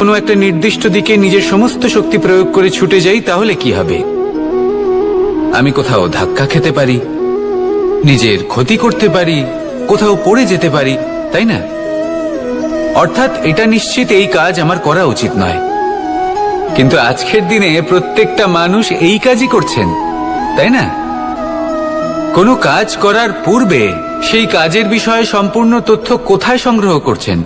কোনো একটা নির্দিষ্ট দিকে নিজের সমস্ত শক্তি প্রয়োগ করে ছুটে যাই, তাহলে কি হবে? আমি কোথাও ধাক্কা খেতে পারি, নিজের ক্ষতি করতে পারি, কোথাও পড়ে যেতে পারি, তাই না? অর্থাৎ এটা নিশ্চিত এই কাজ আমার করা উচিত নয়। কিন্তু আজকের দিনে প্রত্যেকটা মানুষ এই কাজই করছেন, তাই না? কোনো কাজ করার পূর্বে সেই কাজের বিষয়ে সম্পূর্ণ তথ্য কোথায় সংগ্রহ করছেন?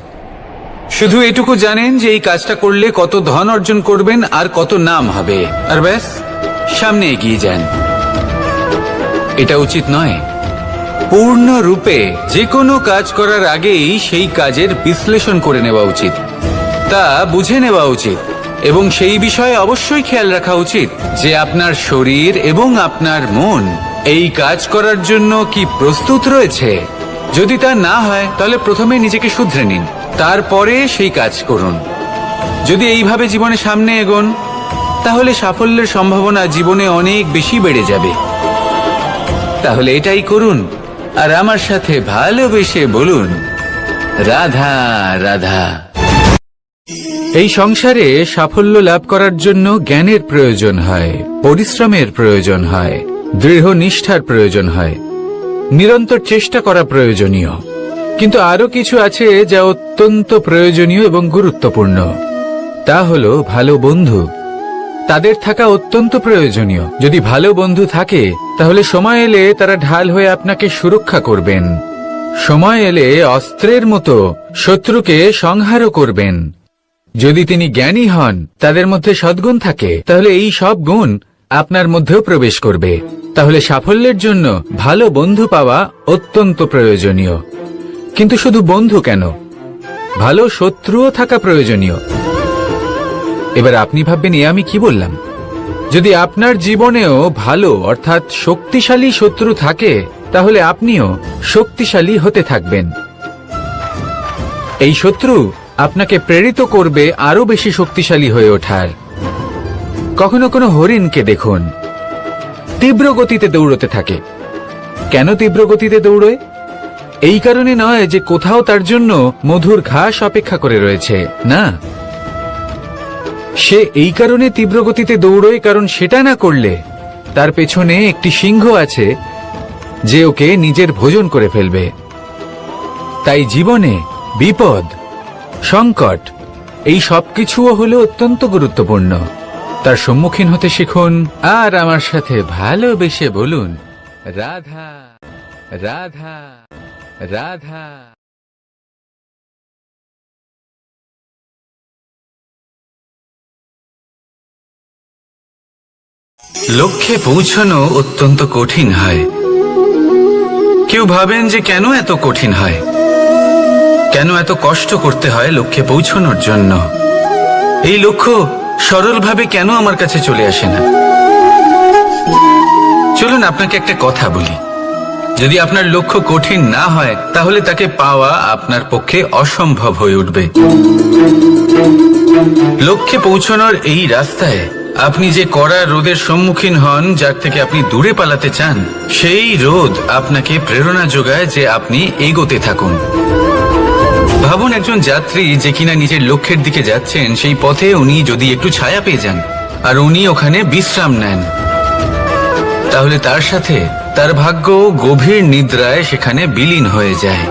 শুধু এটুকু জানেন যে এই কাজটা করলে কত ধন অর্জন করবেন আর কত নাম হবে, আর ব্যাস সামনে এগিয়ে যান। এটা উচিত নয়। পূর্ণরূপে যে কোনো কাজ করার আগেই সেই কাজের বিশ্লেষণ করে নেওয়া উচিত, তা বুঝে নেওয়া উচিত, এবং সেই বিষয়ে অবশ্যই খেয়াল রাখা উচিত যে আপনার শরীর এবং আপনার মন এই কাজ করার জন্য কি প্রস্তুত রয়েছে। যদি তা না হয় তাহলে প্রথমে নিজেকে শুধরে নিন, তারপরে সেই কাজ করুন। যদি এইভাবে জীবনে সামনে এগোন তাহলে সাফল্যের সম্ভাবনা জীবনে অনেক বেশি বেড়ে যাবে। তাহলে এটাই করুন আর আমার সাথে ভালোবেসে বলুন, রাধা রাধা। এই সংসারে সাফল্য লাভ করার জন্য জ্ঞানের প্রয়োজন হয়, পরিশ্রমের প্রয়োজন হয়, দৃঢ় নিষ্ঠার প্রয়োজন হয়, নিরন্তর চেষ্টা করা প্রয়োজনীয়। কিন্তু আরো কিছু আছে যা অত্যন্ত প্রয়োজনীয় এবং গুরুত্বপূর্ণ। তা হলো ভালো বন্ধু। তাদের থাকা অত্যন্ত প্রয়োজনীয়। যদি ভালো বন্ধু থাকে তাহলে সময় এলে তারা ঢাল হয়ে আপনাকে সুরক্ষা করবেন। সময় এলে অস্ত্রের মতো শত্রুকে সংহারও করবেন। যদি তিনি জ্ঞানী হন, তাদের মধ্যে সদ্গুণ থাকে, তাহলে এই সব গুণ আপনার মধ্যেও প্রবেশ করবে। তাহলে সাফল্যের জন্য ভালো বন্ধু পাওয়া অত্যন্ত প্রয়োজনীয়। কিন্তু শুধু বন্ধু কেন, ভালো শত্রুও থাকা প্রয়োজনীয়। এবার আপনি ভাববেন, আমি কি বললাম? যদি আপনার জীবনেও ভালো অর্থাৎ শক্তিশালী শত্রু থাকে তাহলে আপনিও শক্তিশালী হতে থাকবেন। এই শত্রু আপনাকে প্রেরিত করবে আরো বেশি শক্তিশালী হয়ে ওঠার। কখনো কোনো হরিণকে দেখুন, তীব্র গতিতে দৌড়তে থাকে। কেন তীব্র গতিতে দৌড়য়? এই কারণে নয় যে কোথাও তার জন্য মধুর ঘাস অপেক্ষা করে রয়েছে, না। সে এই কারণে তীব্র গতিতে দৌড়য় কারণ সেটা না করলে তার পেছনে একটি সিংহ আছে যে ওকে নিজের ভোজন করে ফেলবে। তাই জীবনে বিপদ, সংকট, এই সবকিছুও হলো অত্যন্ত গুরুত্বপূর্ণ। তার সম্মুখীন হতে শিখুন আর আমার সাথে ভালোবেসে বলুন, রাধা রাধা রাধা। লক্ষ্যে পৌঁছানো অত্যন্ত কঠিন হয়। কেউ ভাবেন যে কেন এত কঠিন হয়, কেন এত কষ্ট করতে হয় লক্ষ্যে পৌঁছানোর জন্য। এই লক্ষ্য সরলভাবে কেন আমার কাছে চলে আসে না? চলুন আপনাকে একটা কথা বলি, যদি আপনার লক্ষ্য কঠিন না হয় তাহলে তাকে পাওয়া আপনার পক্ষে অসম্ভব হয়ে উঠবে। লক্ষ্যে পৌঁছানোর এই রাস্তায় আপনি যে কড়া রোদের সম্মুখীন হন, যার থেকে আপনি দূরে পালাতে চান, সেই রোদ আপনাকে প্রেরণা যোগায় যে আপনি এগোতে থাকুন। ভাবুন একজন যাত্রী যে কিনা নিজের লক্ষ্যের দিকে যাচ্ছেন, সেই পথে উনি যদি একটু ছায়া পেয়ে যান আর উনি ওখানে বিশ্রাম নেন, তাহলে তার সাথে তার ভাগ্য গভীর নিদ্রায় সেখানে বিলীন হয়ে যায়।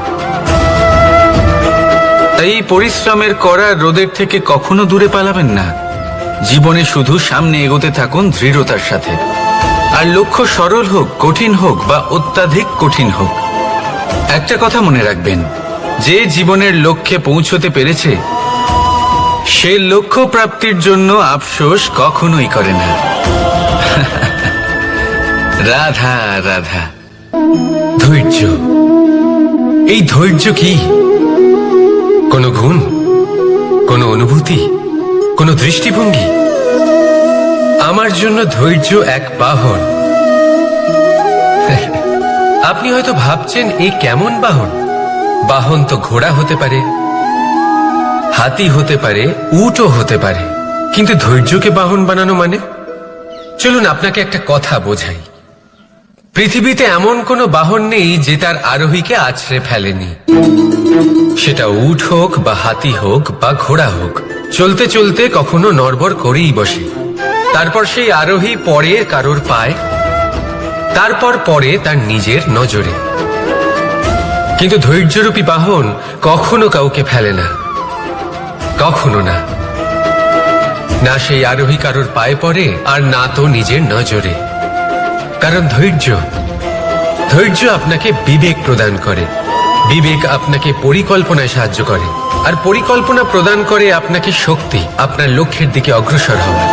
তাই পরিশ্রমের কড়া রোদের থেকে কখনো দূরে পালাবেন না। জীবনে শুধু সামনে এগোতে থাকুন দৃঢ়তার সাথে। আর লক্ষ্য সরল হোক, কঠিন হোক বা অত্যাধিক কঠিন হোক, একটা কথা মনে রাখবেন, যে জীবনের লক্ষ্যে পৌঁছতে পেরেছে সে লক্ষ্য প্রাপ্তির জন্য আফসোস কখনোই করে না। রাধা রাধা। ধৈর্য। এই ধৈর্য কি কোনো গুণ, কোনো অনুভূতি, কোনো দৃষ্টিভঙ্গি? আমার জন্য ধৈর্য এক বাহন। আপনি হয়তো ভাবছেন এই কেমন বাহন? বাহন তো ঘোড়া হতে পারে, হাতি হতে পারে, উটও হতে পারে, কিন্তু ধৈর্যকে বাহন বানানো মানে? চলুন আপনাকে একটা কথা বোঝাই। পৃথিবীতে এমন কোনো বাহন নেই যে তার আরোহীকে আছড়ে ফেলেনি। সেটা উট হোক বা হাতি হোক বা ঘোড়া হোক, চলতে চলতে কখনো নড়বড় করেই বসে, তারপর সেই আরোহী পরে কারোর পায়, তারপর পরে তার নিজের নজরে। কিন্তু ধৈর্যরূপী বাহন কখনো কাউকে ফেলে না, কখনো না। না সেই আরোহী কারোর পায়ে পড়ে, আর না তো নিজের নজরে। কারণ ধৈর্য আপনাকে বিবেক প্রদান করে, বিবেক আপনাকে পরিকল্পনায় সাহায্য করে, আর পরিকল্পনা প্রদান করে আপনাকে শক্তি আপনার লক্ষ্যের দিকে অগ্রসর হওয়ার।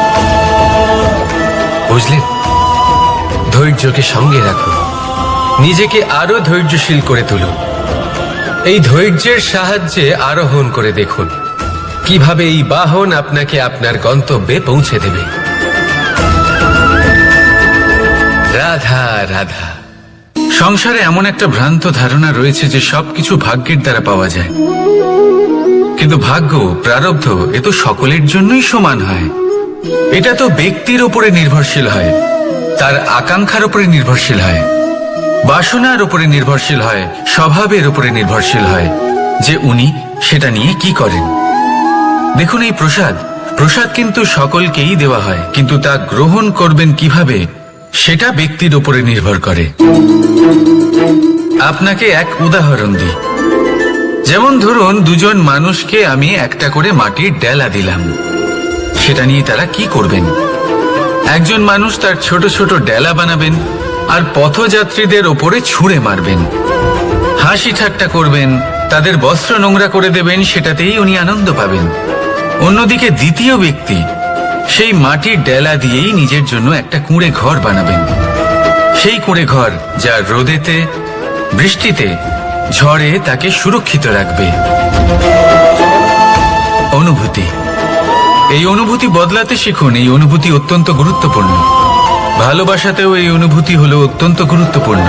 বুঝলেন? ধৈর্যকে সঙ্গে রাখুন, নিজেকে আরো ধৈর্যশীল করে তুলুন। এই ধৈর্যের সাহায্যে আরোহণ করে দেখুন কিভাবে এই বাহন আপনাকে আপনার গন্তব্যে পৌঁছে দেবে। রাধা রাধা। সংসারে এমন একটা ভ্রান্ত ধারণা রয়েছে যে সবকিছু ভাগ্যের দ্বারা পাওয়া যায়, কিন্তু ভাগ্য, প্রারব্ধ এ তো সকলের জন্যই সমান হয়। এটা তো ব্যক্তির উপরে নির্ভরশীল হয়, তার আকাঙ্ক্ষার উপরে নির্ভরশীল হয়, বাসনার উপরে নির্ভরশীল হয়, স্বভাবের উপরে নির্ভরশীল হয় যে উনি সেটা নিয়ে কি করেন। দেখুন, এই প্রসাদ কিন্তু সকলকেই দেওয়া হয়, কিন্তু তা গ্রহণ করবেন কিভাবে সেটা ব্যক্তির উপরে নির্ভর করে। আপনাকে এক উদাহরণ দিই। যেমন ধরুন, দুজন মানুষকে আমি একটা করে মাটির ডেলা দিলাম, সেটা নিয়ে তারা কি করবেন? একজন মানুষ তার ছোট ছোট ডেলা বানাবেন আর পথযাত্রীদের ওপরে ছুঁড়ে মারবেন, হাসি ঠাট্টা করবেন, তাদের বস্ত্র নোংরা করে দেবেন, সেটাতেই উনি আনন্দ পাবেন। অন্যদিকে দ্বিতীয় ব্যক্তি সেই মাটির ডেলা দিয়েই নিজের জন্য একটা কুঁড়ে ঘর বানাবেন। সেই কুঁড়ে ঘর যা রোদেতে, বৃষ্টিতে, ঝড়ে তাকে সুরক্ষিত রাখবে। অনুভূতি, এই অনুভূতি বদলাতে শিখুন। এই অনুভূতি অত্যন্ত গুরুত্বপূর্ণ। ভালোবাসাতেও এই অনুভূতি হলো অত্যন্ত গুরুত্বপূর্ণ।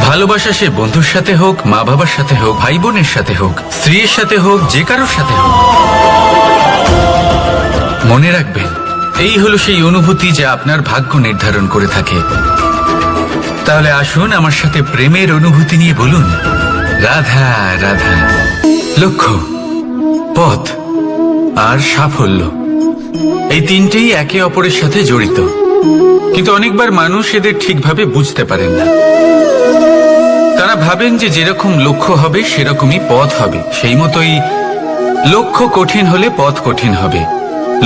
ভালোবাসা সে বন্ধুর সাথে হোক, মা বাবার সাথে হোক, ভাই বোনের সাথে হোক, স্ত্রীর সাথে হোক, যে কারোর সাথে হোক। মনে রাখবেন, এই হলো সেই অনুভূতি যা আপনার ভাগ্য নির্ধারণ করে থাকে। তাহলে আসুন আমার সাথে প্রেমের অনুভূতি নিয়ে বলুন, রাধা রাধা। লক্ষ্য, পথ আর সাফল্য, এই তিনটেই একে অপরের সাথে জড়িত, কিন্তু অনেকবার মানুষ এদের ঠিকভাবে বুঝতে পারেন না। তারা ভাবেন যে যেরকম লক্ষ্য হবে সেরকমই পথ হবে, সেই মতোই লক্ষ্য কঠিন হলে পথ কঠিন হবে,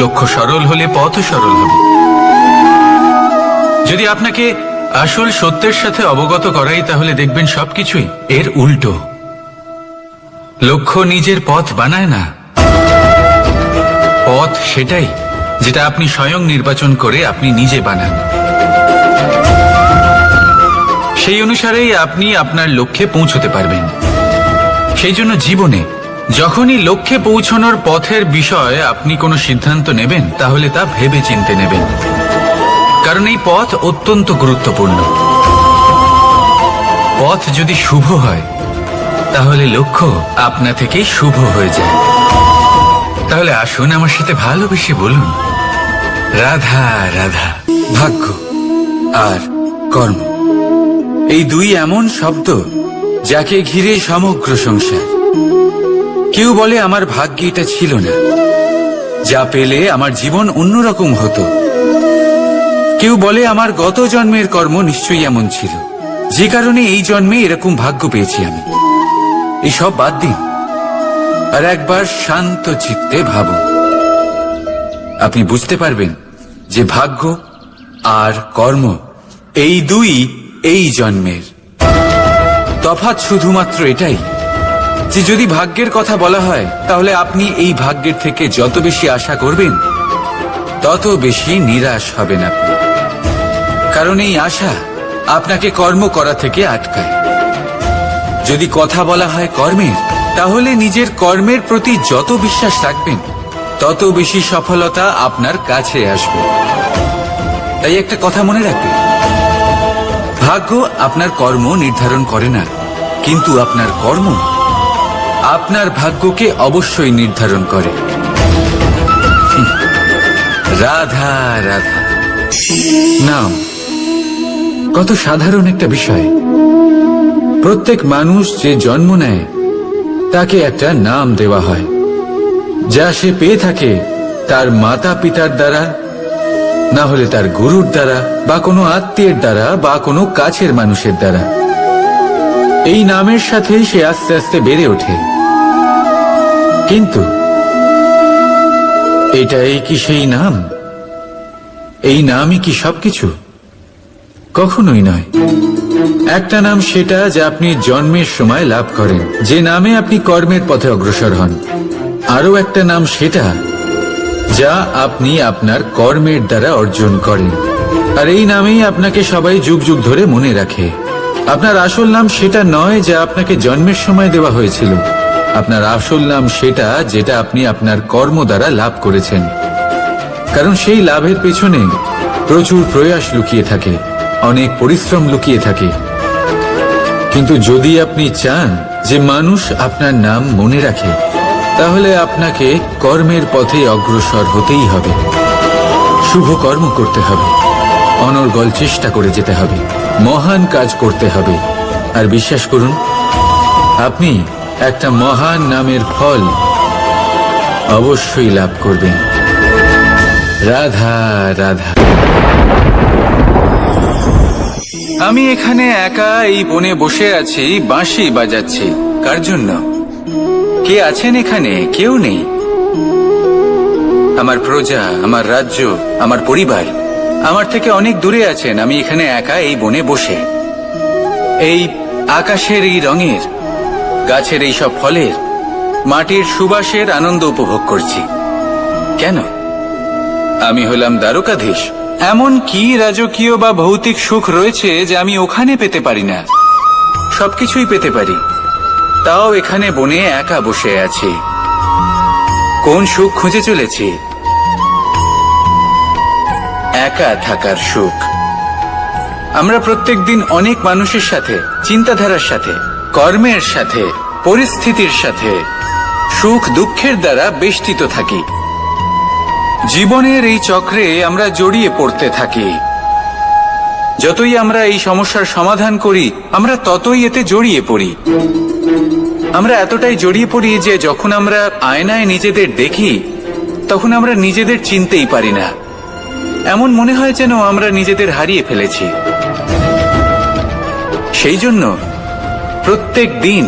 লক্ষ্য সরল হলে পথও সরল হবে। যদি আপনাকে আসল সত্যের সাথে অবগত করাই, তাহলে দেখবেন সবকিছুই এর উল্টো। লক্ষ্য নিজের পথ বানায় না, পথ সেটাই যেটা আপনি স্বয়ং নির্বাচন করে আপনি নিজে বানান। সেই অনুসারেই আপনি আপনার লক্ষ্যে পৌঁছতে পারবেন। সেই জন্য জীবনে যখনই লক্ষ্যে পৌঁছানোর পথের বিষয়ে আপনি কোনো সিদ্ধান্ত নেবেন, তাহলে তা ভেবে চিন্তে নেবেন, কারণ এই পথ অত্যন্ত গুরুত্বপূর্ণ। পথ যদি শুভ হয়, তাহলে লক্ষ্য আপনা থেকেই শুভ হয়ে যায়। তাহলে আসুন আমার সাথে ভালোবেসে বলুন, রাধা রাধা। ভাগ্য আর কর্ম, এই দুই এমন শব্দ যাকে ঘিরে সমগ্র সংসার। কেউ বলে আমার ভাগ্যে এটা ছিল না, যা পেলে আমার জীবন অন্যরকম হতো। কেউ বলে আমার গত জন্মের কর্ম নিশ্চয়ই এমন ছিল, যে কারণে এই জন্মে এরকম ভাগ্য পেয়েছি আমি। এসব বাদ দিন আর একবার শান্ত চিত্তে ভাবুন। আপনি বুঝতে পারবেন যে ভাগ্য আর কর্ম এই দুই এই জন্মের। তফাৎ শুধুমাত্র এটাই যে যদি ভাগ্যের কথা বলা হয়, তাহলে আপনি এই ভাগ্যের থেকে যত বেশি আশা করবেন, তত বেশি নিরাশ হবেন আপনি। কারণ এই আশা আপনাকে কর্ম করা থেকে আটকায়। যদি কথা বলা হয় কর্মের, তাহলে নিজের কর্মের প্রতি যত বিশ্বাস রাখবেন, তত বেশি সফলতা আপনার কাছে আসবে। তাই একটা কথা মনে রাখবেন, ভাগ্য আপনার কর্ম নির্ধারণ করে না, কিন্তু আপনার কর্ম আপনার ভাগ্যকে অবশ্যই নির্ধারণ করে। রাধা রাধা। নাম কত সাধারণ একটা বিষয়। প্রত্যেক মানুষ যে জন্ম নেয়, তাকে একটা নাম দেওয়া হয়, যা সে পেয়ে থাকে তার মাতা পিতার দ্বারা, না হলে তার গুরুর দ্বারা, বা কোনো আত্মীয়ের দ্বারা, বা কোনো কাছের মানুষের দ্বারা। এই নামের সাথেই সে আস্তে আস্তে বেড়ে ওঠে। কিন্তু এটাই কি সেই নাম? এই নামই কি সবকিছু? কখনোই নয়। একটা নাম সেটা যা আপনি জন্মের সময় লাভ করেন, যে নামে আপনি কর্মের পথে অগ্রসর হন। আরও একটা নাম সেটা যা আপনি আপনার কর্মের দ্বারা অর্জন করেন, আর এই নামেই আপনাকে সবাই যুগ যুগ ধরে মনে রাখে। আপনার আসল নাম সেটা নয় যা আপনাকে জন্মের সময় দেওয়া হয়েছিল। আপনার আসল নাম সেটা যেটা আপনি আপনার কর্ম দ্বারা লাভ করেছেন, কারণ সেই লাভের পেছনে প্রচুর প্রয়াস লুকিয়ে থাকে, অনেক পরিশ্রম লুকিয়ে থাকে। কিন্তু যদি আপনি চান যে মানুষ আপনার নাম মনে রাখে, তাহলে আপনাকে কর্মের পথে অগ্রসর হতেই হবে, শুভ কর্ম করতে হবে, অনর্গল চেষ্টা করে যেতে হবে, মহান কাজ করতে হবে। আর বিশ্বাস করুন, আপনি একটা মহান নামের ফল অবশ্যই লাভ করবেন। রাধা রাধা। আমি এখানে একা এই বনে বসে আছি, বাঁশি বাজাচ্ছি। কার জন্য? কে আছেন এখানে? কেউ নেই। আমার প্রজা, আমার রাজ্য, আমার পরিবার আমার থেকে অনেক দূরে আছেন। আমি এখানে একা এই বনে বসে এই আকাশের এই রঙের, গাছের এই সব ফলের, মাটির সুবাসের আনন্দ উপভোগ করছি। কেন? আমি হলাম দ্বারকাধীশ। এমন কি রাজকীয় বা ভৌতিক সুখ রয়েছে যে আমি ওখানে পেতে পারি না? সবকিছুই পেতে পারি, তাও এখানে বনে একা বসে আছি। কোন সুখ খুঁজে চলেছি? একা থাকার সুখ। আমরা প্রত্যেকদিন অনেক মানুষের সাথে, চিন্তাধারার সাথে, কর্মের সাথে, পরিস্থিতির সাথে, সুখ দুঃখের দ্বারা বেষ্টিত থাকি। জীবনের এই চক্রে আমরা জড়িয়ে পড়তে থাকি। যতই আমরা এই সমস্যার সমাধান করি, আমরা ততই এতে জড়িয়ে পড়ি। আমরা এতটাই জড়িয়ে পড়ি যে যখন আমরা আয়নায় নিজেদের দেখি, তখন আমরা নিজেদের চিনতেই পারি না। এমন মনে হয় যেন আমরা নিজেদের হারিয়ে ফেলেছি। সেই জন্য প্রত্যেক দিন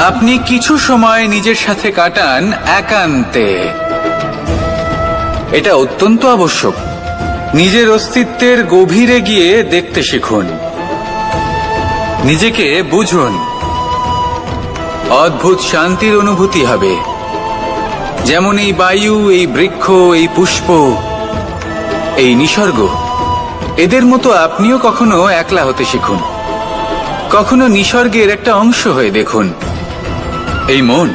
আপনি কিছু সময় নিজের সাথে কাটান একান্তে। এটা অত্যন্ত আবশ্যক। নিজের অস্তিত্বের গভীরে গিয়ে দেখতে শিখুন, নিজেকে বুঝুন। অদ্ভুত শান্তির অনুভূতি হবে। যেমন এই বায়ু, এই বৃক্ষ, এই পুষ্প, এই নিসর্গ, এদের মতো আপনিও কখনো একলা হতে শিখুন। কখনো নিসর্গের একটা অংশ হয়ে দেখুন। এই মন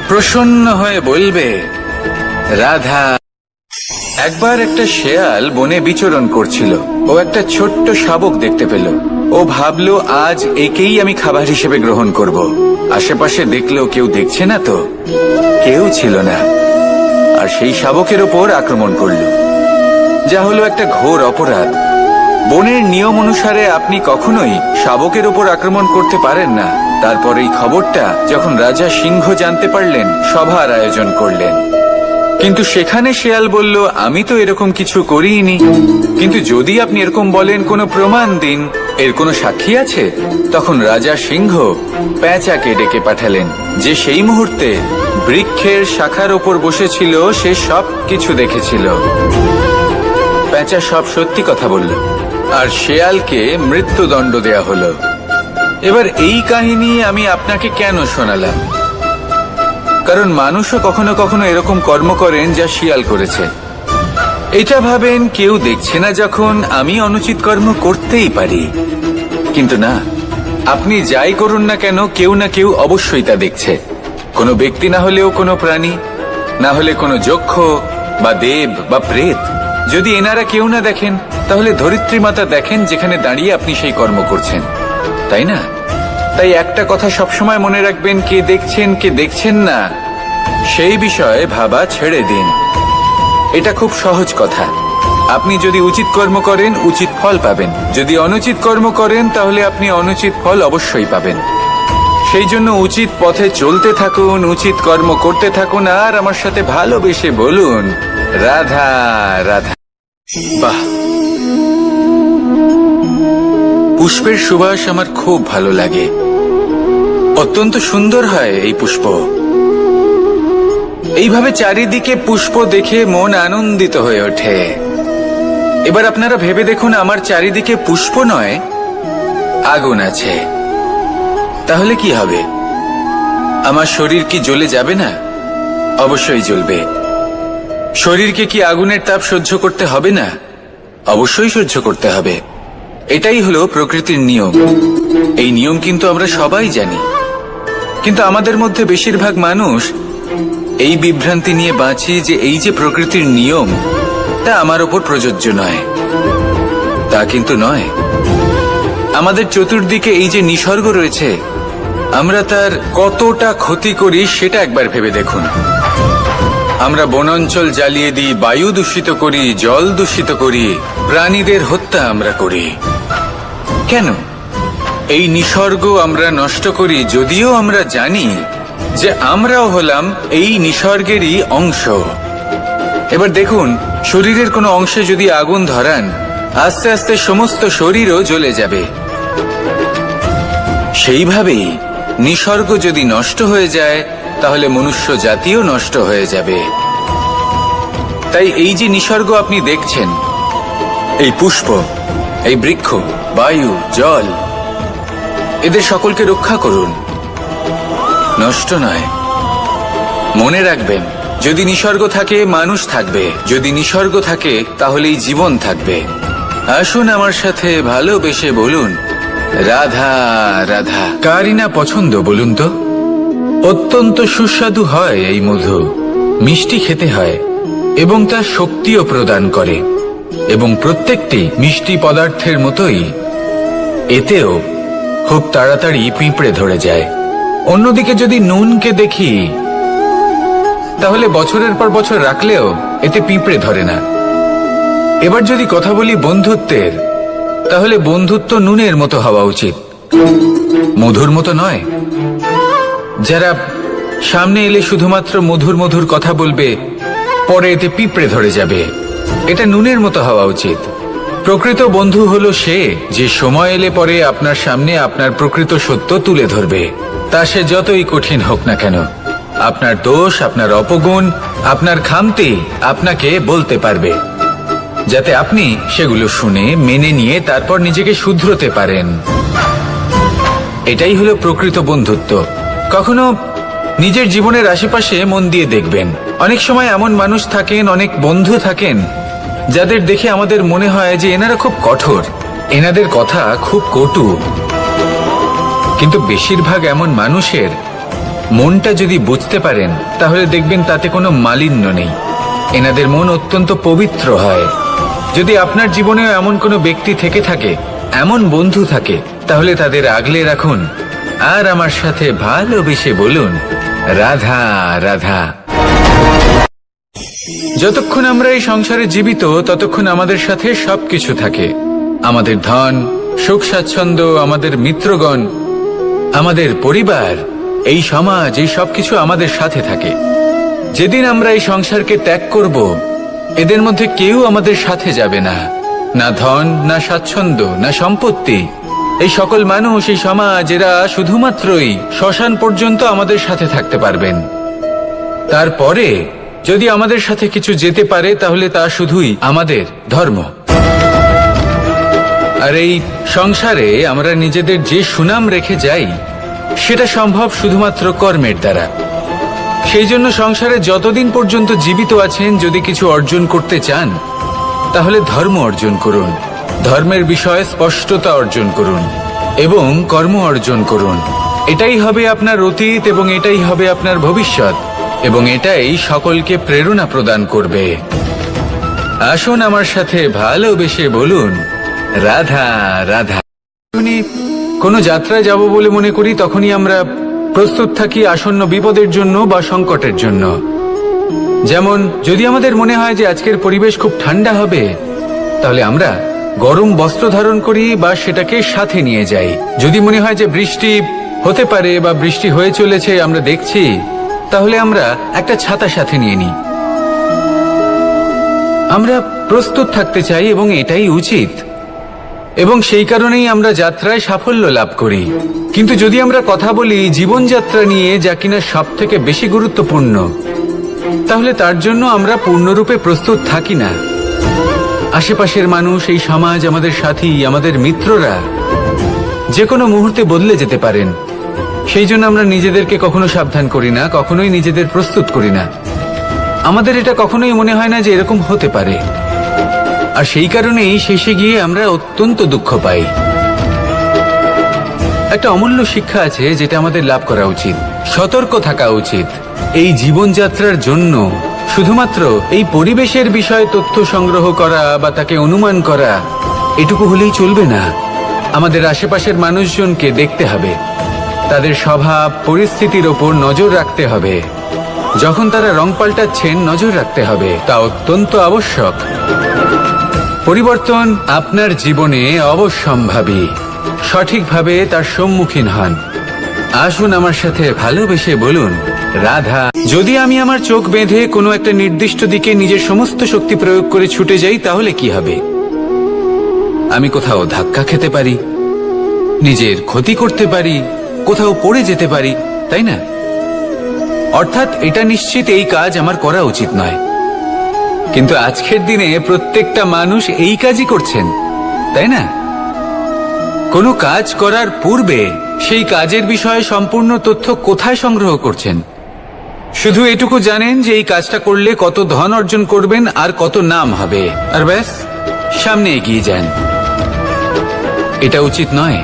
প্রসন্ন হয়ে বলবে, রাধা। একবার একটা শেয়াল বনে বিচরণ করছিল। ও একটা ছোট্ট শাবক দেখতে পেল। ও ভাবলো, আজ একেই আমি খাবার হিসেবে গ্রহণ করব। আশেপাশে দেখলো কেউ দেখছে না তো, কেউ ছিল না। আর সেই শাবকের ওপর আক্রমণ করলো, যা হলো একটা ঘোর অপরাধ। বনের নিয়ম অনুসারে আপনি কখনোই শাবকের ওপর আক্রমণ করতে পারেন না। তারপর এই খবরটা যখন রাজা সিংহ জানতে পারলেন, সভার আয়োজন করলেন। কিন্তু সেখানে শেয়াল বলল, আমি তো এরকম কিছু করিনি। কিন্তু যদি আপনি এরকম বলেন, কোনো প্রমাণ দিন, এর কোনো সাক্ষী আছে? তখন রাজা সিংহ পেঁচাকে ডেকে পাঠালেন, যে সেই মুহূর্তে বৃক্ষের শাখার ওপর বসেছিল। সে সব কিছু দেখেছিল। পেঁচা সব সত্যি কথা বলল, আর শেয়ালকে মৃত্যুদণ্ড দেয়া হলো। এবার এই কাহিনী আমি আপনাকে কেন শোনালাম? কারণ মানুষও কখনো কখনো এরকম কর্ম করেন যা শিয়াল করেছে। এটা ভাবেন কেউ দেখছে না, যখন আমি অনুচিত কর্ম করতেই পারি। কিন্তু না, আপনি যাই করুন না কেন, কেউ না কেউ অবশ্যই তা দেখছে। কোনো ব্যক্তি না হলেও কোনো প্রাণী, না হলে কোনো যক্ষ বা দেব বা প্রেত। যদি এনারা কেউ না দেখেন, তাহলে ধরিত্রী মাতা দেখেন, যেখানে দাঁড়িয়ে আপনি সেই কর্ম করছেন, তাই না? তাই একটা কথা সবসময় মনে রাখবেন, কে দেখছেন কে দেখছেন না সেই বিষয়ে ভাবা ছেড়ে দিন। এটা খুব সহজ কথা। আপনি যদি উচিত কর্ম করেন, উচিত ফল পাবেন। যদি অনুচিত কর্ম করেন, তাহলে আপনি অনুচিত ফল অবশ্যই পাবেন। সেই জন্য উচিত পথে চলতে থাকুন, উচিত কর্ম করতে থাকুন, আর আমার সাথে ভালোবেসে বলুন, রাধা রাধা। বাহ, পুষ্পের সুবাস আমার খুব ভালো লাগে। অত্যন্ত সুন্দর হয় এই পুষ্প। এইভাবে চারিদিকে পুষ্প দেখে মন আনন্দিত হয়ে ওঠে। এবার আপনারা ভেবে দেখুন, আমার চারিদিকে পুষ্প নয়, আগুন আছে। তাহলে কি হবে? আমার শরীর কি জ্বলে যাবে না? অবশ্যই জ্বলবে। শরীরকে কি আগুনের তাপ সহ্য করতে হবে না? অবশ্যই সহ্য করতে হবে। এটাই হলো প্রকৃতির নিয়ম। এই নিয়ম কিন্তু আমরা সবাই জানি, কিন্তু আমাদের মধ্যে বেশিরভাগ মানুষ এই বিভ্রান্তি নিয়ে বাঁচি যে এই যে প্রকৃতির নিয়ম, তা আমার ওপর প্রযোজ্য নয়। তা কিন্তু নয়। আমাদের চতুর্দিকে এই যে নিসর্গ রয়েছে, আমরা তার কতটা ক্ষতি করি সেটা একবার ভেবে দেখুন। আমরা বনাঞ্চল জ্বালিয়ে দিই, বায়ু দূষিত করি, জল দূষিত করি, প্রাণীদের হত্যা আমরা করি। কেন? এই নিসর্গ আমরা নষ্ট করি, যদিও আমরা জানি যে আমরাও হলাম এই নিসর্গেরই অংশ। এবার দেখুন, শরীরের কোনো অংশে যদি আগুন ধরান, আস্তে আস্তে সমস্ত শরীরও জ্বলে যাবে। সেইভাবেই নিসর্গ যদি নষ্ট হয়ে যায়, তাহলে মনুষ্য জাতিও নষ্ট হয়ে যাবে। তাই এই যে নিসর্গ আপনি দেখছেন, এই পুষ্প, এই বৃক্ষ, বায়ু, জল, এদের সকলকে রক্ষা করুন, নষ্ট নয়। মনে রাখবেন, যদি নিসর্গ থাকে মানুষ থাকবে, যদি নিসর্গ থাকে তাহলেই জীবন থাকবে। আসুন আমার সাথে ভালোবেসে বলুন রাধা রাধা। কারই না পছন্দ বলুন তো? অত্যন্ত সুস্বাদু হয় এই মধু, মিষ্টি খেতে হয় এবং তা শক্তিও প্রদান করে। এবং প্রত্যেকটি মিষ্টি পদার্থের মতোই এতেও খুব তাড়াতাড়ি পিঁপড়ে ধরে যায়। অন্যদিকে যদি নুনকে দেখি, তাহলে বছরের পর বছর রাখলেও এতে পিঁপড়ে ধরে না। এবার যদি কথা বলি বন্ধুত্বের, তাহলে বন্ধুত্ব নুনের মতো হওয়া উচিত, মধুর মতো নয়। যারা সামনে এলে শুধুমাত্র মধুর মধুর কথা বলবে, পরে এতে পিঁপড়ে ধরে যাবে, এটা নুনের মতো হওয়া উচিত। প্রকৃত বন্ধু হলো সে যে সময় এলে পরে আপনার সামনে আপনার প্রকৃত সত্য তুলে ধরবে, তা সে যতই কঠিন হোক না কেন। আপনার দোষ, আপনার অপগুণ, আপনার খামতি আপনাকে বলতে পারবে, যাতে আপনি সেগুলো শুনে মেনে নিয়ে তারপর নিজেকে শুধরোতে পারেন। এটাই হলো প্রকৃত বন্ধুত্ব। কখনো নিজের জীবনের আশেপাশে মন দিয়ে দেখবেন, অনেক সময় এমন মানুষ থাকেন, অনেক বন্ধু থাকেন, যাদের দেখে আমাদের মনে হয় যে এনারা খুব কঠোর, এনাদের কথা খুব কটু। কিন্তু বেশিরভাগ এমন মানুষের মনটা যদি বুঝতে পারেন, তাহলে দেখবেন তাতে কোনো মালিন্য নেই। এনাদের মন অত্যন্ত পবিত্র হয়। যদি আপনার জীবনেও এমন কোনো ব্যক্তি থেকে থাকে, এমন বন্ধু থাকে, তাহলে তাদের আগলে রাখুন আর আমার সাথে ভালোবেসে বলুন রাধা রাধা। যতক্ষণ আমরা এই সংসারে জীবিত, ততক্ষণ আমাদের সাথে সবকিছু থাকে। আমাদের ধন, সুখ স্বাচ্ছন্দ্য, আমাদের মিত্রগণ, আমাদের পরিবার, এই সমাজ, এই সবকিছু আমাদের সাথে থাকে। যেদিন আমরা এই সংসারকে ত্যাগ করব, এদের মধ্যে কেউ আমাদের সাথে যাবে না, না ধন, না স্বাচ্ছন্দ্য, না সম্পত্তি। এই সকল মানুষ, এই সমাজ, এরা শুধুমাত্রই শ্মশান পর্যন্ত আমাদের সাথে থাকতে পারবেন। তারপরে যদি আমাদের সাথে কিছু যেতে পারে, তাহলে তা শুধুই আমাদের ধর্ম। আর এই সংসারে আমরা নিজেদের যে সুনাম রেখে যাই, সেটা সম্ভব শুধুমাত্র কর্মের দ্বারা। সেই জন্য সংসারে যতদিন পর্যন্ত জীবিত আছেন, যদি কিছু অর্জন করতে চান, তাহলে ধর্ম অর্জন করুন, ধর্মের বিষয়ে স্পষ্টতা অর্জন করুন এবং কর্ম অর্জন করুন। এটাই হবে আপনার অতীত এবং এটাই হবে আপনার ভবিষ্যৎ, এবং এটাই সকলকে প্রেরণা প্রদান করবে। আসুন আমার সাথে ভালোবেসে বলুন রাধা রাধা। কোনো যাত্রায় যাব বলে মনে করি, তখনই আমরা প্রস্তুত থাকি আসন্ন বিপদের জন্য বা সংকটের জন্য। যেমন যদি আমাদের মনে হয় যে আজকের পরিবেশ খুব ঠান্ডা হবে, তাহলে আমরা গরম বস্ত্র ধারণ করি বা সেটাকে সাথে নিয়ে যাই। যদি মনে হয় যে বৃষ্টি হতে পারে বা বৃষ্টি হয়ে চলেছে, আমরা দেখছি, তাহলে আমরা একটা ছাতা সাথে নিয়ে নিই। আমরা প্রস্তুত থাকতে চাই এবং এটাই উচিত, এবং সেই কারণেই আমরা যাত্রায় সাফল্য লাভ করি। কিন্তু যদি আমরা কথা বলি জীবনযাত্রা নিয়ে, যা কিনা সব থেকে বেশি গুরুত্বপূর্ণ, তাহলে তার জন্য আমরা পূর্ণরূপে প্রস্তুত থাকি না। আশেপাশের মানুষ, এই সমাজ, আমাদের সাথী, আমাদের মিত্ররা যে কোনো মুহূর্তে বদলে যেতে পারেন। সেই জন্য আমরা নিজেদেরকে কখনো সাবধান করি না, কখনোই নিজেদের প্রস্তুত করি না। আমাদের এটা কখনোই মনে হয় না যে এরকম হতে পারে, আর সেই কারণেই শেষে গিয়ে আমরা অত্যন্ত দুঃখ পাই। একটা অমূল্য শিক্ষা আছে যেটা আমাদের লাভ করা উচিত। সতর্ক থাকা উচিত। এই জীবনযাত্রার জন্য শুধুমাত্র এই পরিবেশের বিষয়ে তথ্য সংগ্রহ করা বা তাকে অনুমান করা এটুকু হলেই চলবে না। আমাদের আশেপাশের মানুষজনকে দেখতে হবে, তাদের স্বভাব পরিস্থিতির ওপর নজর রাখতে হবে। যখন তারা রং পাল্টাচ্ছেন নজর রাখতে হবে, তা অত্যন্ত আবশ্যক। পরিবর্তন আপনার জীবনে অবশ্যম্ভাবী। সঠিকভাবে তার সম্মুখীন হন। আসুন আমার সাথে ভালোবেসে বলুন, রাধা। যদি আমি আমার চোখ বেঁধে কোনো একটা নির্দিষ্ট দিকে নিজের সমস্ত শক্তি প্রয়োগ করে ছুটে যাই, তাহলে কি হবে? আমি কোথাও ধাক্কা খেতে পারি, নিজের ক্ষতি করতে পারি, কোথাও পড়ে যেতে পারি, তাই না? অর্থাৎ এটা নিশ্চিত এই কাজ আমার করা উচিত নয়। কিন্তু আজকের দিনে প্রত্যেকটা মানুষ এই কাজই করছেন, তাই না? কোনো কাজ করার পূর্বে সেই কাজের বিষয়ে সম্পূর্ণ তথ্য কোথায় সংগ্রহ করছেন? শুধু এটুকু জানেন যে এই কাজটা করলে কত ধন অর্জন করবেন আর কত নাম হবে, আর ব্যাস সামনে এগিয়ে যান। এটা উচিত নয়।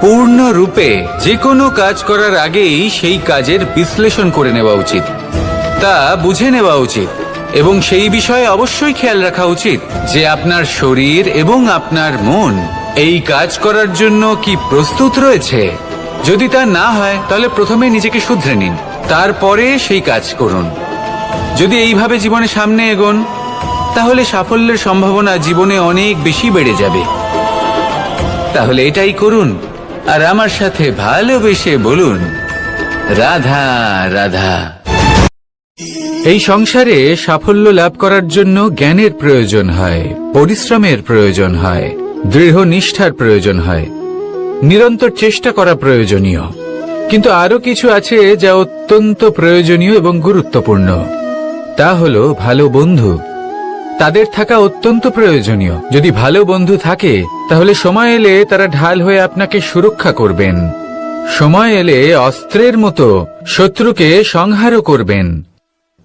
পূর্ণরূপে যে কোনো কাজ করার আগেই সেই কাজের বিশ্লেষণ করে নেওয়া উচিত, তা বুঝে নেওয়া উচিত, এবং সেই বিষয়ে অবশ্যই খেয়াল রাখা উচিত যে আপনার শরীর এবং আপনার মন এই কাজ করার জন্য কি প্রস্তুত রয়েছে। যদি তা না হয় তাহলে প্রথমে নিজেকে শুধরে নিন, তারপরে সেই কাজ করুন। যদি এইভাবে জীবনে সামনে এগোন, তাহলে সাফল্যের সম্ভাবনা জীবনে অনেক বেশি বেড়ে যাবে। তাহলে এটাই করুন, আর আমার সাথে ভালোবেসে বলুন, রাধা রাধা। এই সংসারে সাফল্য লাভ করার জন্য জ্ঞানের প্রয়োজন হয়, পরিশ্রমের প্রয়োজন হয়, দৃঢ় নিষ্ঠার প্রয়োজন হয়, নিরন্তর চেষ্টা করা প্রয়োজনীয়। কিন্তু আরো কিছু আছে যা অত্যন্ত প্রয়োজনীয় এবং গুরুত্বপূর্ণ। তা হলো ভালো বন্ধু। তাদের থাকা অত্যন্ত প্রয়োজনীয়। যদি ভালো বন্ধু থাকে তাহলে সময় এলে তারা ঢাল হয়ে আপনাকে সুরক্ষা করবেন। সময় এলে অস্ত্রের মতো শত্রুকে সংহারও করবেন।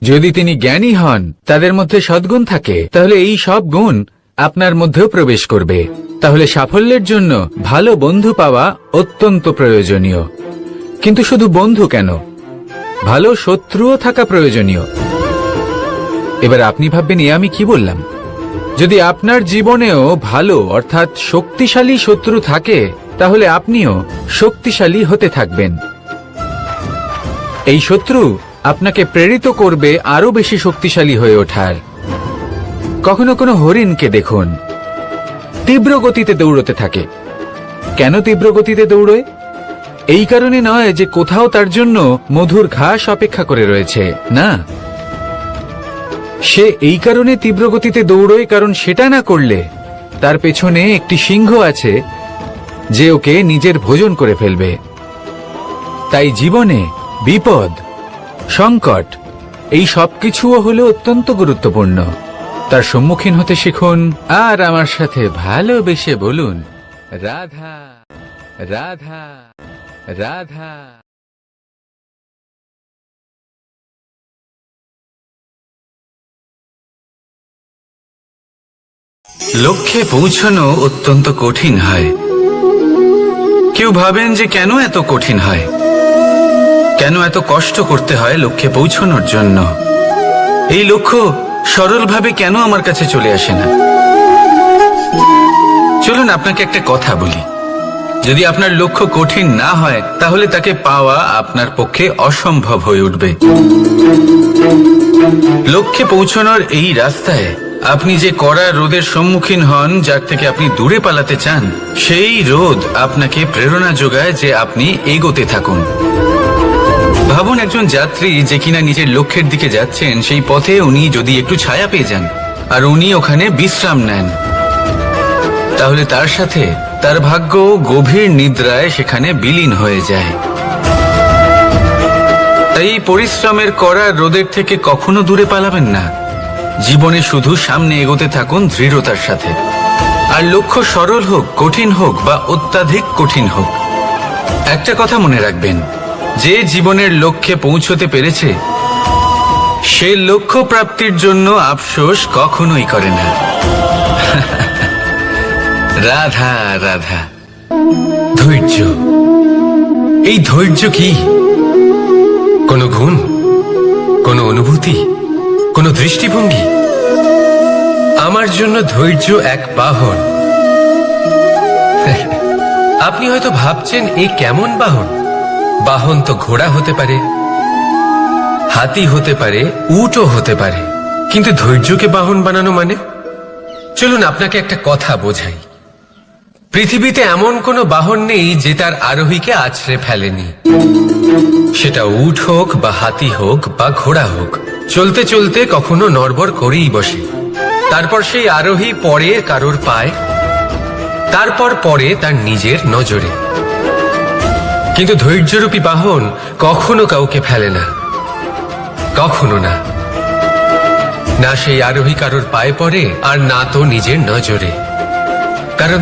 যদি তিনি জ্ঞানী হন, তাদের মধ্যে সদ্গুণ থাকে, তাহলে এই সব গুণ আপনার মধ্যেও প্রবেশ করবে। তাহলে সাফল্যের জন্য ভালো বন্ধু পাওয়া অত্যন্ত প্রয়োজনীয়। কিন্তু শুধু বন্ধু কেন, ভালো শত্রুও থাকা প্রয়োজনীয়। এবার আপনি ভাববেন, আমি কি বললাম? যদি আপনার জীবনেও ভালো অর্থাৎ শক্তিশালী শত্রু থাকে, তাহলে আপনিও শক্তিশালী হতে থাকবেন। এই শত্রু আপনাকে প্রেরিত করবে আরো বেশি শক্তিশালী হয়ে ওঠার। কখনো কোনো হরিণকে দেখুন, তীব্র গতিতে দৌড়তে থাকে। কেন তীব্র গতিতে দৌড়য়? এই কারণে নয় যে কোথাও তার জন্য মধুর ঘাস অপেক্ষা করে রয়েছে, না। সে এই কারণে তীব্র গতিতে দৌড়য় কারণ সেটা না করলে তার পেছনে একটি সিংহ আছে যে ওকে নিজের ভোজন করে ফেলবে। তাই জীবনে বিপদ, সংকট, এই সবকিছুও হলো অত্যন্ত গুরুত্বপূর্ণ। তার সম্মুখীন হতে শিখুন, আর আমার সাথে ভালোবেসে বলুন, রাধা রাধা রাধা। লক্ষ্যে পৌঁছানো অত্যন্ত কঠিন হয়। কেউ ভাবেন যে কেন এত কঠিন হয়, কেন এত কষ্ট করতে হয় লক্ষ্যে পৌঁছানোর জন্য। এই লক্ষ্য সরলভাবে কেন আমার কাছে চলে আসে না? চলুন আপনাকে একটা কথা বলি, যদি আপনার লক্ষ্য কঠিন না হয় তাহলে তাকে পাওয়া আপনার পক্ষে অসম্ভব হয়ে উঠবে। লক্ষ্যে পৌঁছানোর এই রাস্তায় আপনি যে কড়া রোদের সম্মুখীন হন, যার থেকে আপনি দূরে পালাতে চান, সেই রোদ আপনাকে প্রেরণা যোগায় যে আপনি এগোতে থাকুন। ভাবুন একজন যাত্রী যে কিনা নিজের লক্ষ্যের দিকে যাচ্ছেন, সেই পথে উনি যদি একটু ছায়া পেয়ে যান, আর উনি ওখানে বিশ্রাম নেন, তাহলে তার সাথে তার ভাগ্য গভীর নিদ্রায় সেখানে বিলীন হয়ে যায়। তাই এই পরিশ্রমের করা রোদের থেকে কখনো দূরে পালাবেন না। জীবনে শুধু সামনে এগোতে থাকুন দৃঢ়তার সাথে। আর লক্ষ্য সরল হোক, কঠিন হোক বা অত্যাধিক কঠিন হোক, একটা কথা মনে রাখবেন, যে জীবনের লক্ষ্যে পৌঁছতে পেরেছে সে লক্ষ্য প্রাপ্তির জন্য আফসোস কখনোই করে না। রাধা রাধা। ধৈর্য, এই ধৈর্য কি কোনো গুণ, কোনো অনুভূতি, কোনো দৃষ্টিভঙ্গি? আমার জন্য ধৈর্য এক বাহন। আপনি হয়তো ভাবছেন এ কেমন বাহন? বাহন তো ঘোড়া হতে পারে, হাতি হতে পারে, উটও হতে পারে, কিন্তু ধৈর্যকে বাহন বানানো মানে? চলুন আপনাকে একটা কথা বোঝাই। পৃথিবীতে এমন কোনো বাহন নেই যে তার আরোহীকে আছড়ে ফেলেনি। সেটা উট হোক বা হাতি হোক বা ঘোড়া হোক, চলতে চলতে কখনো নড়বড় করেই বসে। তারপর সেই আরোহী পড়ে কারোর পায়, তারপর পড়ে তার নিজের নজরে। কিন্তু ধৈর্যরূপী বাহন কখনো কাউকে ফেলে না, কখনো না। না সেই আরোহী কারোর পায়ে পড়ে, আর না তো নিজের নজরে। কারণ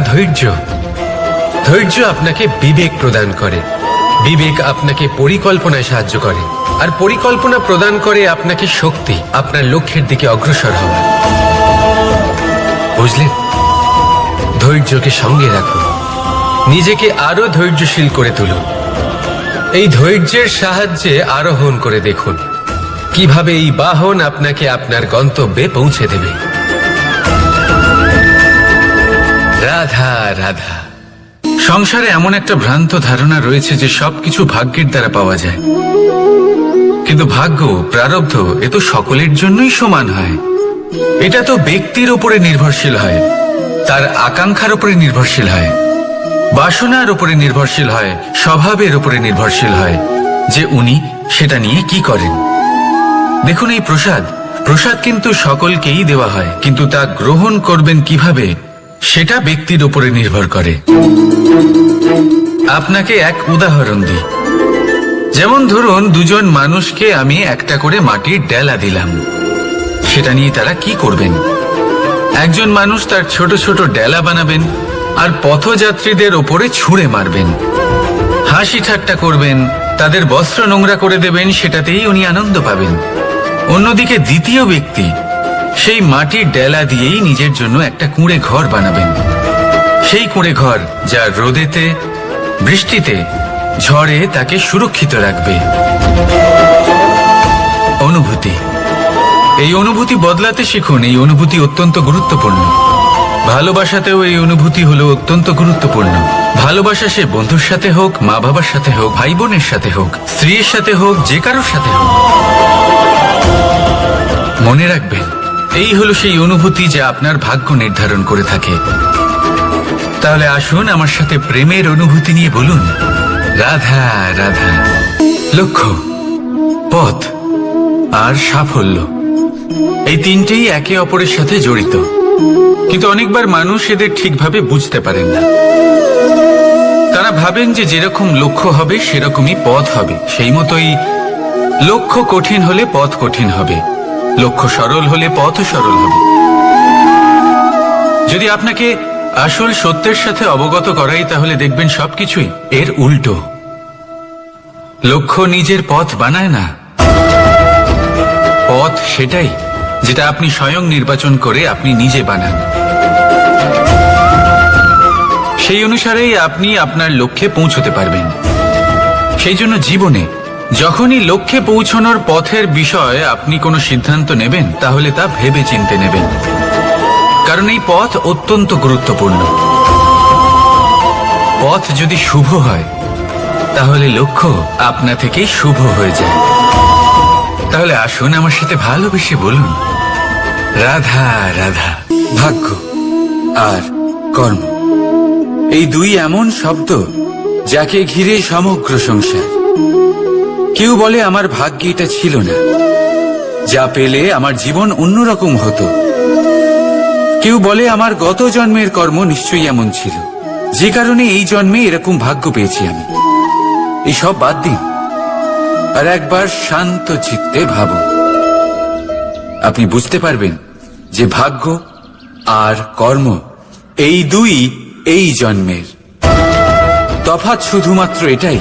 ধৈর্য আপনাকে বিবেক প্রদান করে, বিবেক আপনাকে পরিকল্পনায় সাহায্য করে, আর পরিকল্পনা প্রদান করে আপনাকে শক্তি, আপনার লক্ষ্যের দিকে অগ্রসর হওয়ার। বুঝলেন? ধৈর্যকে সঙ্গে রাখুন, নিজেকে আরো ধৈর্যশীল করে তুলুন। এই ধৈর্যের সাহায্যে আরোহণ করে দেখুন কিভাবে এই বাহন আপনাকে আপনার গন্তব্যে পৌঁছে দেবে। রাধা রাধা। সংসারে এমন একটা ভ্রান্ত ধারণা রয়েছে যে সবকিছু ভাগ্যের দ্বারা পাওয়া যায়, কিন্তু ভাগ্য, প্রারব্ধ এ তো সকলের জন্যই সমান হয়। এটা তো ব্যক্তির উপরে নির্ভরশীল হয়, তার আকাঙ্ক্ষার উপরে নির্ভরশীল হয়, বাসনার উপরে নির্ভরশীল হয়, স্বভাবের উপরে নির্ভরশীল হয় যে উনি সেটা নিয়ে কি করেন। দেখুন, এই প্রসাদ কিন্তু সকলকেই দেওয়া হয়, কিন্তু তা গ্রহণ করবেন কিভাবে সেটা ব্যক্তির উপরে নির্ভর করে। আপনাকে এক উদাহরণ দিই। যেমন ধরুন, দুজন মানুষকে আমি একটা করে মাটির ডেলা দিলাম, সেটা নিয়ে তারা কি করবেন? একজন মানুষ তার ছোট ছোট ডেলা বানাবেন আর পথযাত্রীদের ওপরে ছুঁড়ে মারবেন, হাসি ঠাট্টা করবেন, তাদের বস্ত্র নোংরা করে দেবেন, সেটাতেই উনি আনন্দ পাবেন। অন্যদিকে দ্বিতীয় ব্যক্তি সেই মাটির ডেলা দিয়েই নিজের জন্য একটা কুঁড়ে ঘর বানাবেন। সেই কুঁড়ে ঘর যা রোদেতে, বৃষ্টিতে, ঝড়ে তাকে সুরক্ষিত রাখবে। অনুভূতি, এই অনুভূতি বদলাতে শিখুন। এই অনুভূতি অত্যন্ত গুরুত্বপূর্ণ। ভালোবাসাতেও এই অনুভূতি হলো অত্যন্ত গুরুত্বপূর্ণ। ভালোবাসা সে বন্ধুর সাথে হোক, মা বাবার সাথে হোক, ভাই বোনের সাথে হোক, স্ত্রীর সাথে হোক, যে কারোর সাথে হোক। মনে রাখবেন, এই হলো সেই অনুভূতি যা আপনার ভাগ্য নির্ধারণ করে থাকে। তাহলে আসুন আমার সাথে প্রেমের অনুভূতি নিয়ে বলুন, রাধা রাধা। লক্ষ্য, পথ আর সাফল্য, এই তিনটেই একে অপরের সাথে জড়িত, কিন্তু অনেকবার মানুষ এদের ঠিকভাবে বুঝতে পারেন না। তারা ভাবেন যে যেরকম লক্ষ্য হবে সেরকমই পথ হবে। সেই মতোই লক্ষ্য কঠিন হলে পথ কঠিন হবে, লক্ষ্য সরল হলে পথও সরল হবে। যদি আপনাকে আসল সত্যের সাথে অবগত করাই, তাহলে দেখবেন সবকিছুই এর উল্টো। লক্ষ্য নিজের পথ বানায় না, পথ সেটাই যেটা আপনি স্বয়ং নির্বাচন করে আপনি নিজে বানান। সেই অনুসারেই আপনি আপনার লক্ষ্যে পৌঁছতে পারবেন। সেই জন্য জীবনে যখনই লক্ষ্যে পৌঁছানোর পথের বিষয়ে আপনি কোনো সিদ্ধান্ত নেবেন, তাহলে তা ভেবে চিন্তে নেবেন, কারণ এই পথ অত্যন্ত গুরুত্বপূর্ণ। পথ যদি শুভ হয়, তাহলে লক্ষ্য আপনা থেকেই শুভ হয়ে যায়। তাহলে আসুন আমার সাথে ভালোবেসে বলুন, রাধা রাধা। ভাগ্য আর কর্ম, এই দুই এমন শব্দ যাকে ঘিরে সমগ্র সংসার। কেউ বলে আমার ভাগ্যে এটা ছিল না, যা পেলে আমার জীবন অন্যরকম হতো। কেউ বলে আমার গত জন্মের কর্ম নিশ্চয়ই এমন ছিল, যে কারণে এই জন্মে এরকম ভাগ্য পেয়েছি আমি। এসব বাদ দিন আর একবার শান্ত চিত্তে ভাবুন। আপনি বুঝতে পারবেন যে ভাগ্য আর কর্ম এই দুই এই জন্মের। তফাৎ শুধুমাত্র এটাই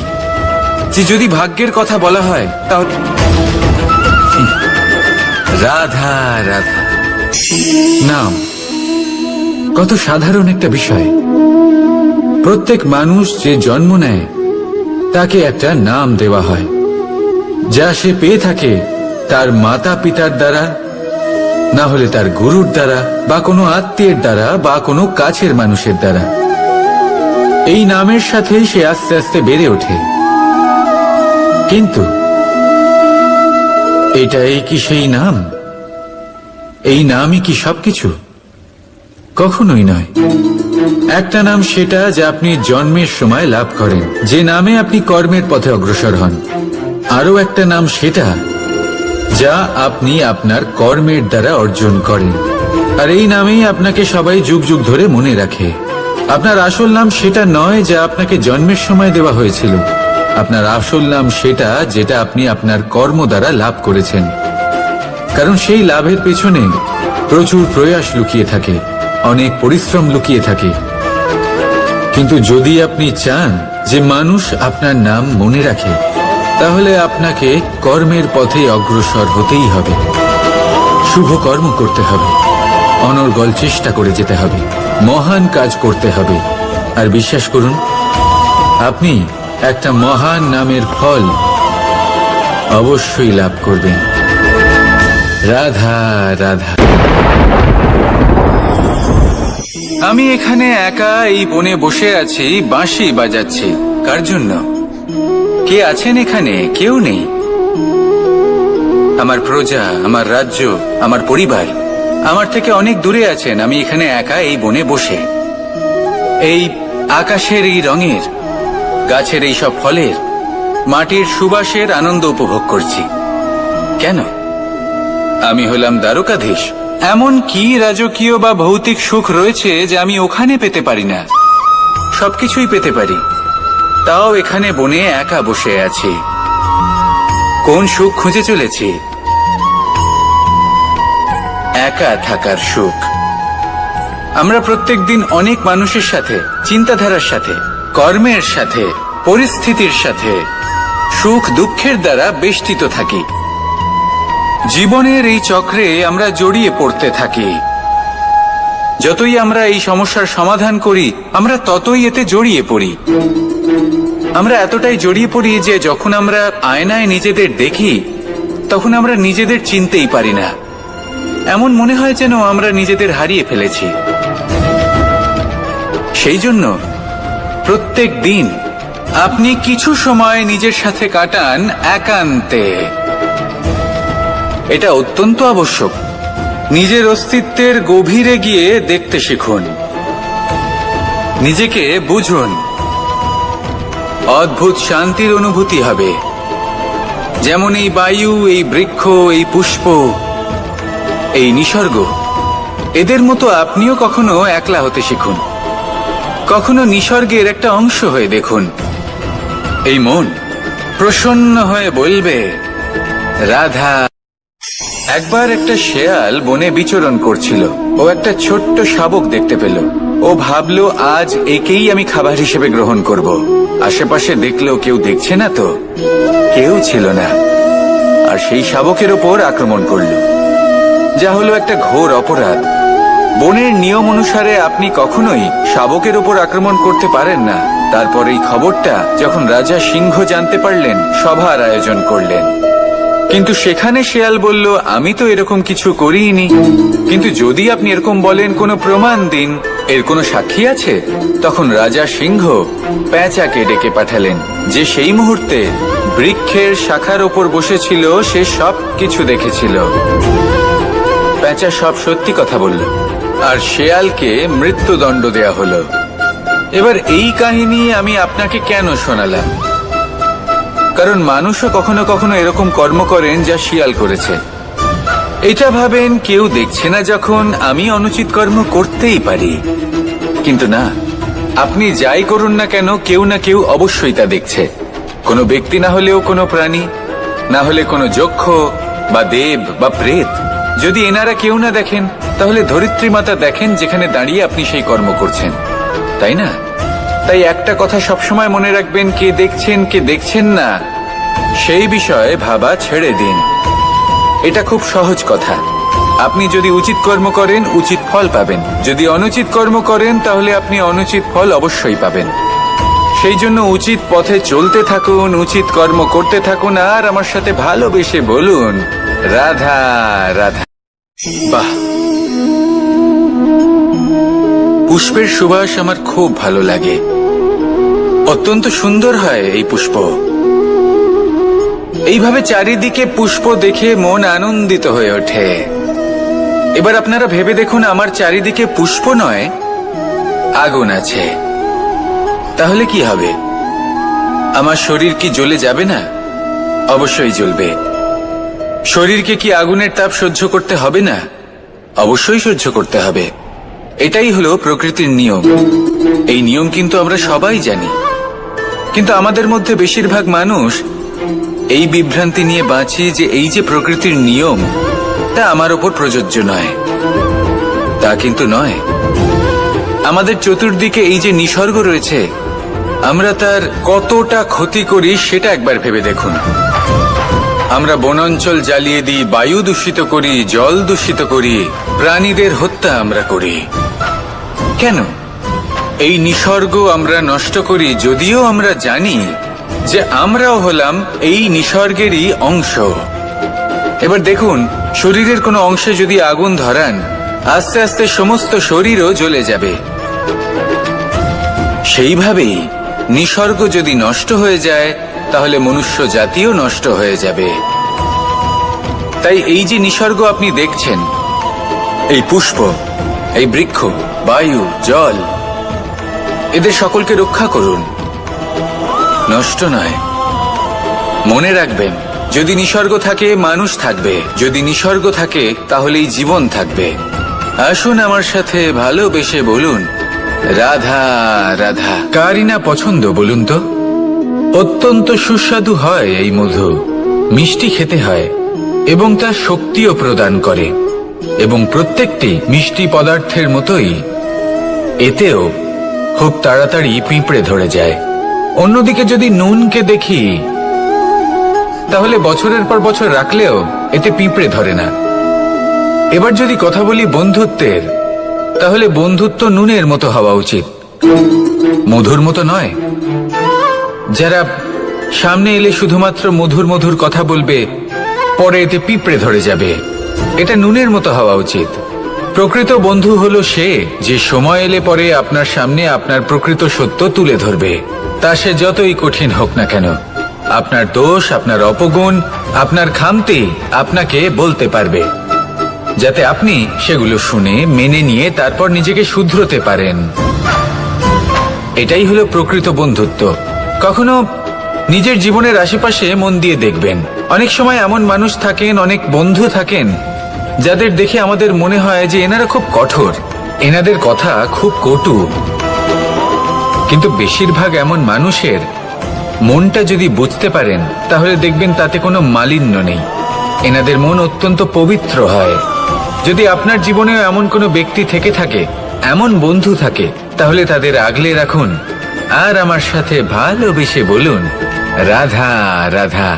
যে যদি ভাগ্যের কথা বলা হয় তাহলে রাধা রাধা নাম কত সাধারণ একটা বিষয়। প্রত্যেক মানুষ যে জন্ম নেয় তাকে একটা নাম দেওয়া হয়, যা সে পেয়ে থাকে তার মাতা পিতার দ্বারা, না হলে তার গুরুর দ্বারা, বা কোনো আত্মীয়ের দ্বারা, বা কোনো কাছের মানুষের দ্বারা। এই নামের সাথেই সে আস্তে আস্তে বেড়ে ওঠে। কিন্তু এটাই কি সেই নাম? এই নামই কি সবকিছু? কখনোই নয়। একটা নাম সেটা যা আপনি জন্মের সময় লাভ করেন, যে নামে আপনি কর্মের পথে অগ্রসর হন। আরও একটা নাম সেটা যা আপনি আপনার কর্মের দ্বারা অর্জন করেন, আর এই নামেই আপনাকে সবাই যুগ যুগ ধরে মনে রাখে। আপনার আসল নাম সেটা নয় যা আপনাকে জন্মের সময় দেওয়া হয়েছিল। আপনার আসল নাম সেটা যেটা আপনি আপনার কর্ম দ্বারা লাভ করেছেন, কারণ সেই লাভের পেছনে প্রচুর প্রয়াস লুকিয়ে থাকে, অনেক পরিশ্রম লুকিয়ে থাকে। কিন্তু যদি আপনি চান যে মানুষ আপনার নাম মনে রাখে, তাহলে আপনাকে কর্মের পথে অগ্রসর হতেই হবে। শুভ কর্ম করতে হবে, অনর্গল চেষ্টা করে যেতে হবে, মহান কাজ করতে হবে। আর বিশ্বাস করুন, আপনি একটা মহান নামের ফল অবশ্যই লাভ করবেন। রাধা রাধা। আমি এখানে একা এই বনে বসে আছি, বাঁশি বাজাচ্ছি। কার জন্য? কে আছেন এখানে? কেউ নেই। আমার প্রজা, আমার রাজ্য, আমার পরিবার আমার থেকে অনেক দূরে আছেন। আমি এখানে একা এই বনে বসে এই আকাশের এই রঙের, গাছের এই সব ফলের, মাটির সুবাসের আনন্দ উপভোগ করছি। কেন? আমি হলাম দ্বারকাধীশ। এমন কি রাজকীয় বা ভৌতিক সুখ রয়েছে যে আমি ওখানে পেতে পারি না? সবকিছুই পেতে পারি, তাও এখানে বনে একা বসে আছি। কোন সুখ খুঁজে চলেছি? একা থাকার সুখ। আমরা প্রত্যেকদিন অনেক মানুষের সাথে, চিন্তাধারার সাথে, কর্মের সাথে, পরিস্থিতির সাথে, সুখ দুঃখের দ্বারা বেষ্টিত থাকি। জীবনের এই চক্রে আমরা জড়িয়ে পড়তে থাকি। যতই আমরা এই সমস্যার সমাধান করি, আমরা ততই এতে জড়িয়ে পড়ি। আমরা এতটাই জড়িয়ে পড়ি যে যখন আমরা আয়নায় নিজেদের দেখি, তখন আমরা নিজেদের চিনতেই পারি না। এমন মনে হয় যেন আমরা নিজেদের হারিয়ে ফেলেছি। সেই জন্য প্রত্যেক দিন আপনি কিছু সময় নিজের সাথে কাটান একান্তে। এটা অত্যন্ত আবশ্যক। নিজের অস্তিত্বের গভীরে গিয়ে দেখতে শিখুন, নিজেকে বুঝুন। অদ্ভুত শান্তির অনুভূতি হবে। যেমন এই বায়ু, এই বৃক্ষ, এই পুষ্প, এই নিসর্গ, এদের মতো আপনিও কখনো একলা হতে শিখুন। কখনো নিসর্গের একটা অংশ হয়ে দেখুন। এই মন প্রসন্ন হয়ে বলবে রাধা। একবার একটা শেয়াল বনে বিচরণ করছিল। ও একটা ছোট্ট শাবক দেখতে পেল। ও ভাবলো, আজ একেই আমি খাবার হিসেবে গ্রহণ করব। আশেপাশে দেখলো কেউ দেখছে না তো, কেউ ছিল না। আর সেই শাবকের ওপর আক্রমণ করলো, যা হলো একটা ঘোর অপরাধ। বনের নিয়ম অনুসারে আপনি কখনোই শাবকের ওপর আক্রমণ করতে পারেন না। তারপর এই খবরটা যখন রাজা সিংহ জানতে পারলেন, সভার আয়োজন করলেন। কিন্তু সেখানে শেয়াল বলল, আমি তো এরকম কিছু করিনি। কিন্তু যদি আপনি এরকম বলেন, কোনো প্রমাণ দিন, এর কোনো সাক্ষী আছে? তখন রাজা সিংহ পেঁচাকে ডেকে পাঠালেন, যে সেই মুহূর্তে বৃক্ষের শাখার ওপর বসেছিল। সে সব কিছু দেখেছিল। পেঁচা সব সত্যি কথা বলল, আর শেয়ালকে মৃত্যুদণ্ড দেয়া হলো। এবার এই কাহিনী আমি আপনাকে কেন শোনালাম? কারণ মানুষও কখনো কখনো এরকম কর্ম করেন যা শিয়াল করেছে। এটা ভাবেন কেউ দেখছে না যখন আমি অনুচিত কর্ম করতেই পারি, কিন্তু না, আপনি যাই করুন না কেন কেউ না কেউ অবশ্যই তা দেখছে। কোনো ব্যক্তি না হলেও কোনো প্রাণী, না হলে কোনো যক্ষ বা দেব বা প্রেত। যদি এনারা কেউ না দেখেন তাহলে ধরিত্রী মাতা দেখেন, যেখানে দাঁড়িয়ে আপনি সেই কর্ম করছেন, তাই না? তাই একটা কথা সবসময় মনে রাখবেন, কে দেখছেন কে দেখছেন না সেই বিষয়ে ভাবা ছেড়ে দিন। এটা খুব সহজ কথা। আপনি যদি উচিত কর্ম করেন উচিত ফল পাবেন, যদি অনুচিত কর্ম করেন তাহলে আপনি অনুচিত ফল অবশ্যই পাবেন। সেই জন্য উচিত পথে চলতে থাকুন, উচিত কর্ম করতে থাকুন, আর আমার সাথে ভালোবেসে বলুন রাধা রাধা। বাহ, পুষ্পের সুবাস আমার খুব ভালো লাগে, অত্যন্ত সুন্দর হয় এই পুষ্প। এইভাবে চারিদিকে পুষ্প দেখে মন আনন্দিত হয়ে ওঠে। এবার আপনারা ভেবে দেখুন, আমার চারিদিকে পুষ্প নয় আগুন আছে, তাহলে কি হবে? আমার শরীর কি জ্বলে যাবে না? অবশ্যই জ্বলবে। শরীরকে কি আগুনের তাপ সহ্য করতে হবে না? অবশ্যই সহ্য করতে হবে। এটাই হলো প্রকৃতির নিয়ম। এই নিয়ম কিন্তু আমরা সবাই জানি, কিন্তু আমাদের মধ্যে বেশিরভাগ মানুষ এই বিভ্রান্তি নিয়ে বাঁচি যে এই যে প্রকৃতির নিয়ম তা আমার ওপর প্রযোজ্য নয়। তা কিন্তু নয়। আমাদের চতুর্দিকে এই যে নিসর্গ রয়েছে, আমরা তার কতটা ক্ষতি করি সেটা একবার ভেবে দেখুন। আমরা বনাঞ্চল জ্বালিয়ে দিই, বায়ু দূষিত করি, জল দূষিত করি, প্রাণীদের হত্যা আমরা করি। কেন? এই নিসর্গ আমরা নষ্ট করি, যদিও আমরা জানি যে আমরাও হলাম এই নিসর্গেরই অংশ। এবার দেখুন, শরীরের কোনো অংশে যদি আগুন ধরান, আস্তে আস্তে সমস্ত শরীরও জ্বলে যাবে। সেইভাবেই নিসর্গ যদি নষ্ট হয়ে যায় তাহলে মনুষ্য জাতিও নষ্ট হয়ে যাবে। তাই এই যে নিসর্গ আপনি দেখছেন, এই পুষ্প, এই বৃক্ষ, বায়ু, জল, এদের সকলকে রক্ষা করুন, নষ্ট নয়। মনে রাখবেন, যদি নিসর্গ থাকে মানুষ থাকবে, যদি নিসর্গ থাকে তাহলেই জীবন থাকবে। আসুন আমার সাথে ভালোবেসে বলুন রাধা রাধা। কারই না পছন্দ বলুন তো? অত্যন্ত সুস্বাদু হয় এই মধু, মিষ্টি খেতে হয় এবং তা শক্তিও প্রদান করে। এবং প্রত্যেকটি মিষ্টি পদার্থের মতোই এতেও খুব তাড়াতাড়ি পিঁপড়ে ধরে যায়। অন্যদিকে যদি নুনকে দেখি, তাহলে বছরের পর বছর রাখলেও এতে পিঁপড়ে ধরে না। এবার যদি কথা বলি বন্ধুত্বের, তাহলে বন্ধুত্ব নুনের মতো হওয়া উচিত, মধুর মতো নয়। যারা সামনে এলে শুধুমাত্র মধুর মধুর কথা বলবে, পরে এতে পিঁপড়ে ধরে যাবে। এটা নুনের মতো হওয়া উচিত। প্রকৃত বন্ধু হলো সে যে সময় এলে পরে আপনার সামনে আপনার প্রকৃত সত্য তুলে ধরবে, তা সে যতই কঠিন হোক না কেন। আপনার দোষ, আপনার অপগুণ, আপনার খামতি আপনাকে বলতে পারবে, যাতে আপনি সেগুলো শুনে মেনে নিয়ে তারপর নিজেকে শুধরোতে পারেন। এটাই হলো প্রকৃত বন্ধুত্ব। কখনো নিজের জীবনের আশেপাশে মন দিয়ে দেখবেন, অনেক সময় এমন মানুষ থাকেন, অনেক বন্ধু থাকেন, যাদের দেখে আমাদের মনে হয় যে এনারা খুব কঠোর, এনাদের কথা খুব কটু। কিন্তু বেশিরভাগ এমন মানুষের মনটা যদি বুঝতে পারেন, তাহলে দেখবেন তাতে কোনো মালিন্য নেই। এনাদের মন অত্যন্ত পবিত্র হয়। যদি আপনার জীবনেও এমন কোনো ব্যক্তি থেকে থাকে, এমন বন্ধু থাকে, তাহলে তাদের আগলে রাখুন আর আমার সাথে ভালোবেসে বলুন রাধা রাধা।